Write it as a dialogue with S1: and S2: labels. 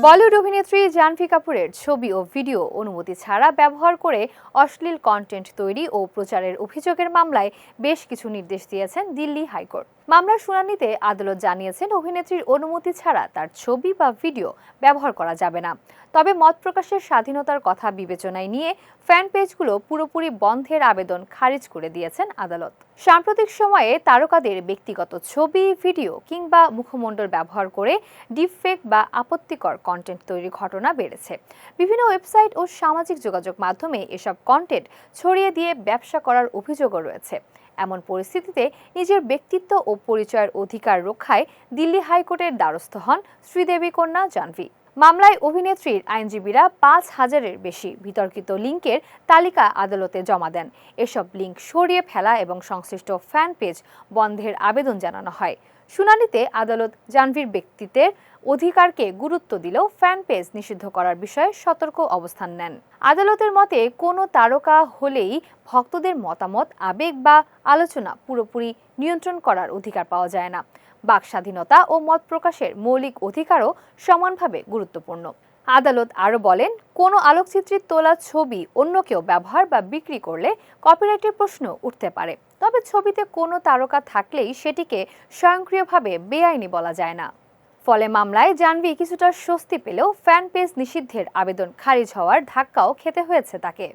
S1: বলিউড অভিনেত্রী জাহ্নবী কাপুরের ছবি ও ভিডিও অনুমতি ছাড়া ব্যবহার করে অশ্লীল কন্টেন্ট তৈরি ও প্রচারের অভিযোগের মামলায় বেশ কিছু নির্দেশ দিয়েছেন দিল্লি হাইকোর্ট। মামলার শুনানিতে আদালত জানিয়েছেন অভিনেত্রীর অনুমতি ছাড়া তার ছবি বা ভিডিও ব্যবহার করা যাবে না। তবে মত প্রকাশের স্বাধীনতার কথা বিবেচনায় নিয়ে ফ্যান পেজগুলো পুরোপুরি বন্ধের আবেদন খারিজ করে দিয়েছেন আদালত। সাম্প্রতিক সময়ে তারকাদের ব্যক্তিগত ছবি, ভিডিও কিংবা মুখমণ্ডল ব্যবহার করে ডিপফেক বা আপত্তিকর কন্টেন্ট তৈরির ঘটনা বেড়েছে। বিভিন্ন ওয়েবসাইট ও সামাজিক যোগাযোগ মাধ্যমে এসব কন্টেন্ট ছড়িয়ে দিয়ে ব্যবসা করার অভিযোগও রয়েছে। এমন পরিস্থিতিতে নিজের ব্যক্তিত্ব ও পরিচয়ের অধিকার রক্ষায় দিল্লি হাইকোর্টের দ্বারস্থ হন শ্রীদেবী কন্যা জাহ্নবী। মামলায় অভিনেত্রীর আইনজীবীরা ৫,০০০-এর বেশি বিতর্কিত লিঙ্কের তালিকা আদালতে জমা দেন। এসব লিঙ্ক সরিয়ে ফেলা এবং সংশ্লিষ্ট ফ্যান পেজ বন্ধের আবেদন জানানো হয়। শুনানিতে আদালত জাহ্নবীর ব্যক্তিত্বের অধিকারকে গুরুত্ব দিলেও ফ্যান পেজ নিষিদ্ধ করার বিষয়ে সতর্ক অবস্থান নেন। আদালতের মতে কোনো তারকা হলেই ভক্তদের মতামত, আবেগ বা আলোচনা পুরোপুরি নিয়ন্ত্রণ করার অধিকার পাওয়া যায় না। বাক স্বাধীনতা ও মত প্রকাশের মৌলিক অধিকারও সমানভাবে গুরুত্বপূর্ণ। আদালত আরও বলেন, কোনো আলোকচিত্রীর তোলা ছবি অন্য কেউ ব্যবহার বা বিক্রি করলে কপিরাইটের প্রশ্ন উঠতে পারে। তবে ছবিতে কোনো তারকা থাকলেই সেটিকে স্বয়ংক্রিয়ভাবে বেআইনি বলা যায় না। ফলে মামলায় জাহ্নবী কিছুটা স্বস্তি পেলেও ফ্যান পেজ নিষিদ্ধের আবেদন খারিজ হওয়ার ধাক্কাও খেতে হয়েছে তাকে।